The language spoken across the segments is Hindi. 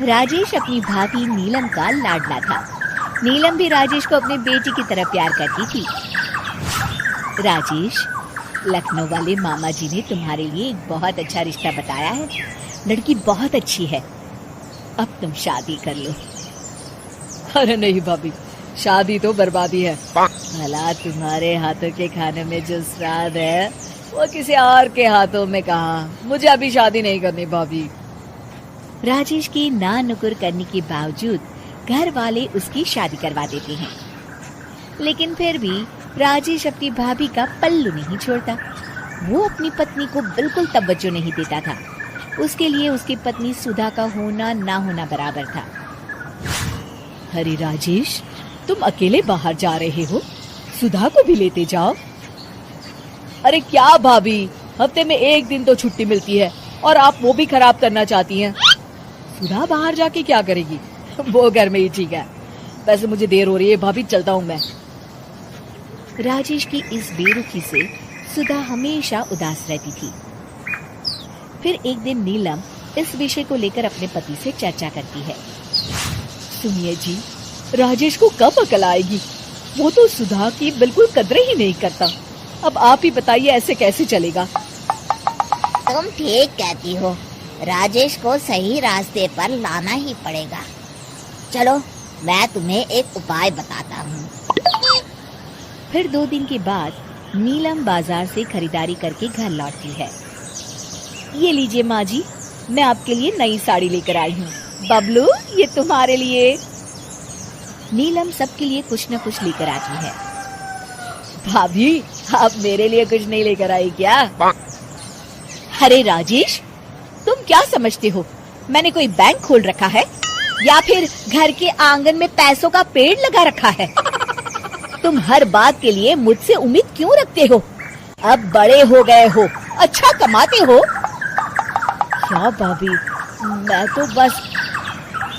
राजेश अपनी भाभी नीलम का लाडला था। नीलम भी राजेश को अपने बेटी की तरह प्यार करती थी। राजेश, लखनऊ वाले मामा जी ने तुम्हारे लिए एक बहुत अच्छा रिश्ता बताया है। लड़की बहुत अच्छी है, अब तुम शादी कर लो। अरे नहीं भाभी, शादी तो बर्बादी है। भला तुम्हारे हाथों के खाने में जो स्वाद है वो किसी और के हाथों में कहाँ। मुझे अभी शादी नहीं करनी भाभी। राजेश की ना नुकुर करने के बावजूद घर वाले उसकी शादी करवा देते हैं, लेकिन फिर भी राजेश अपनी भाभी का पल्लू नहीं छोड़ता। वो अपनी पत्नी को बिल्कुल तवज्जो नहीं देता था। उसके लिए उसकी पत्नी सुधा का होना ना होना बराबर था। अरे राजेश, तुम अकेले बाहर जा रहे हो, सुधा को भी लेते जाओ। अरे क्या भाभी, हफ्ते में एक दिन तो छुट्टी मिलती है और आप वो भी खराब करना चाहती हैं। सुधा बाहर जाके क्या करेगी, वो घर में ही ठीक है। वैसे मुझे देर हो रही है भाभी, चलता हूँ मैं। राजेश की इस बेरुखी से सुधा हमेशा उदास रहती थी। फिर एक दिन नीलम इस विषय को लेकर अपने पति से चर्चा करती है। सुनिए जी, राजेश को कब अकल आएगी? वो तो सुधा की बिल्कुल कदर ही नहीं करता। अब आप ही बताइए, ऐसे कैसे चलेगा? तुम ठीक कहती हो, राजेश को सही रास्ते पर लाना ही पड़ेगा। चलो मैं तुम्हें एक उपाय बताता हूँ। फिर 2 दिन के बाद नीलम बाजार से खरीदारी करके घर लौटती है। ये लीजिए माँ जी, मैं आपके लिए नई साड़ी लेकर आई हूँ। बबलू, ये तुम्हारे लिए। नीलम सबके लिए कुछ न कुछ लेकर आती है। भाभी, आप मेरे लिए कुछ नहीं लेकर आई क्या? अरे राजेश, तुम क्या समझते हो, मैंने कोई बैंक खोल रखा है या फिर घर के आंगन में पैसों का पेड़ लगा रखा है? तुम हर बात के लिए मुझसे उम्मीद क्यों रखते हो? अब बड़े हो गए हो, अच्छा कमाते हो। क्या भाभी, मैं तो बस।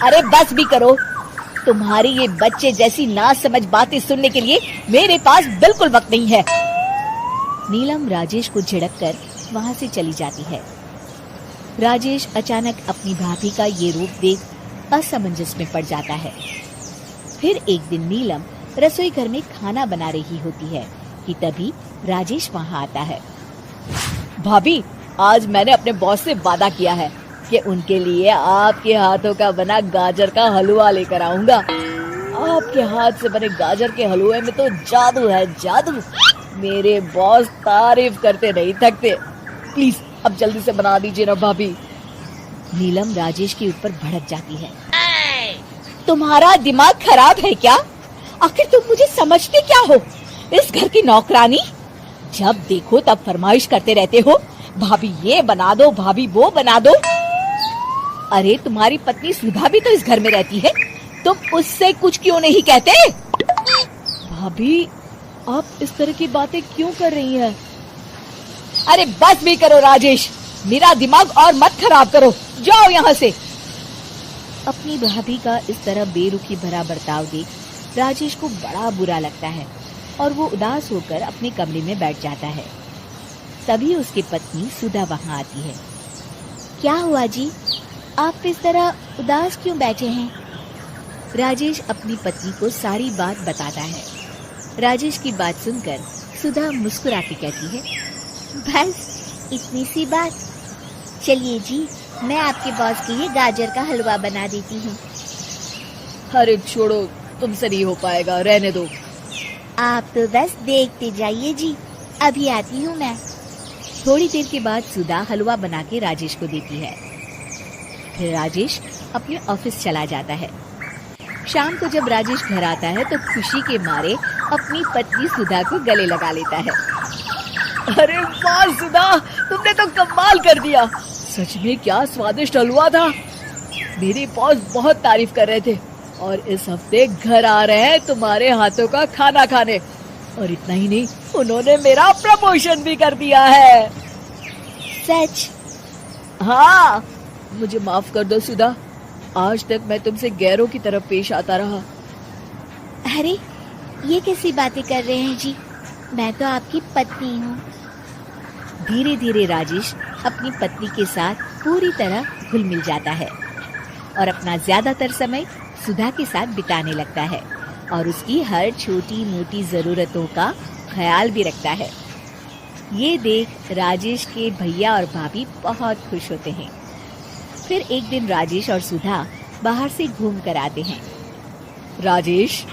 अरे बस भी करो, तुम्हारी ये बच्चे जैसी नासमझ बातें सुनने के लिए मेरे पास बिल्कुल वक्त नहीं है। नीलम राजेश को झिड़ककर वहाँ से चली जाती है। राजेश अचानक अपनी भाभी का ये रूप देख असमंजस में पड़ जाता है। फिर एक दिन नीलम रसोई घर में खाना बना रही होती है कि तभी राजेश वहाँ आता है। भाभी, आज मैंने अपने बॉस से वादा किया है कि उनके लिए आपके हाथों का बना गाजर का हलवा लेकर आऊंगा। आपके हाथ से बने गाजर के हलवे में तो जादू है, जादू। मेरे बॉस तारीफ करते नहीं थकते। प्लीज अब जल्दी से बना दीजिए ना भाभी। नीलम राजेश के ऊपर भड़क जाती है। तुम्हारा दिमाग खराब है क्या? आखिर तुम मुझे समझते क्या हो? इस घर की नौकरानी? जब देखो तब फरमाइश करते रहते हो, भाभी ये बना दो, भाभी वो बना दो। अरे तुम्हारी पत्नी सुधा भी तो इस घर में रहती है, तुम उससे कुछ क्यों नहीं कहते? भाभी, आप इस तरह की बातें क्यों कर रही हैं? अरे बस भी करो राजेश, मेरा दिमाग और मत खराब करो, जाओ यहाँ से। अपनी भाभी का इस तरह बेरुखी भरा बर्ताव देख राजेश को बड़ा बुरा लगता है और वो उदास होकर अपने कमरे में बैठ जाता है। तभी उसकी पत्नी सुधा वहाँ आती है। क्या हुआ जी, आप इस तरह उदास क्यों बैठे हैं? राजेश अपनी पत्नी को सारी बात बताता है। राजेश की बात सुनकर सुधा मुस्कुराती कहती है, बस इतनी सी बात। चलिए जी, मैं आपके बॉस के लिए गाजर का हलवा बना देती हूँ। अरे छोड़ो, तुमसे नहीं हो पाएगा, रहने दो। आप तो बस देखते जाइए जी, अभी आती हूँ मैं। थोड़ी देर के बाद सुधा हलवा बना के राजेश को देती है। फिर राजेश अपने ऑफिस चला जाता है। शाम को जब राजेश घर आता है तो खुशी के मारे अपनी पत्नी सुधा को गले लगा लेता है। अरे वाह सुधा, तुमने तो कमाल कर दिया। सच में क्या स्वादिष्ट हलवा था। मेरे बॉस बहुत तारीफ कर रहे थे और इस हफ्ते घर आ रहे हैं तुम्हारे हाथों का खाना खाने। और इतना ही नहीं, उन्होंने मेरा प्रमोशन भी कर दिया है। सच? हाँ, मुझे माफ कर दो सुधा, आज तक मैं तुमसे गैरों की तरफ पेश आता रहा। अरे ये कैसी बातें कर रहे हैं जी, मैं तो आपकी पत्नी हूँ। धीरे धीरे राजेश अपनी पत्नी के साथ पूरी तरह घुल मिल जाता है। और अपना ज्यादातर समय सुधा के साथ बिताने लगता है और उसकी हर छोटी मोटी जरूरतों का ख्याल भी रखता है। ये देख राजेश के भैया और भाभी बहुत खुश होते हैं। फिर एक दिन राजेश और सुधा बाहर से घूम कर आते हैं। राजेश,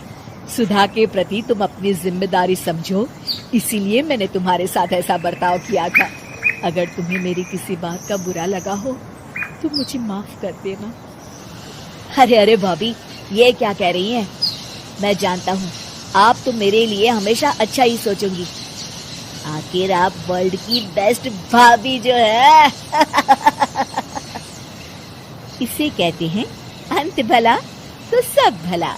सुधा के प्रति तुम अपनी जिम्मेदारी समझो, इसीलिए मैंने तुम्हारे साथ ऐसा बर्ताव किया था। अगर तुम्हें मेरी किसी बात का बुरा लगा हो तो मुझे माफ कर देना। अरे अरे भाभी, ये क्या कह रही हैं? मैं जानता हूँ आप तो मेरे लिए हमेशा अच्छा ही सोचोगी। आखिर आप वर्ल्ड की बेस्ट भाभी जो है। इसे कहते हैं अंत भला तो सब भला।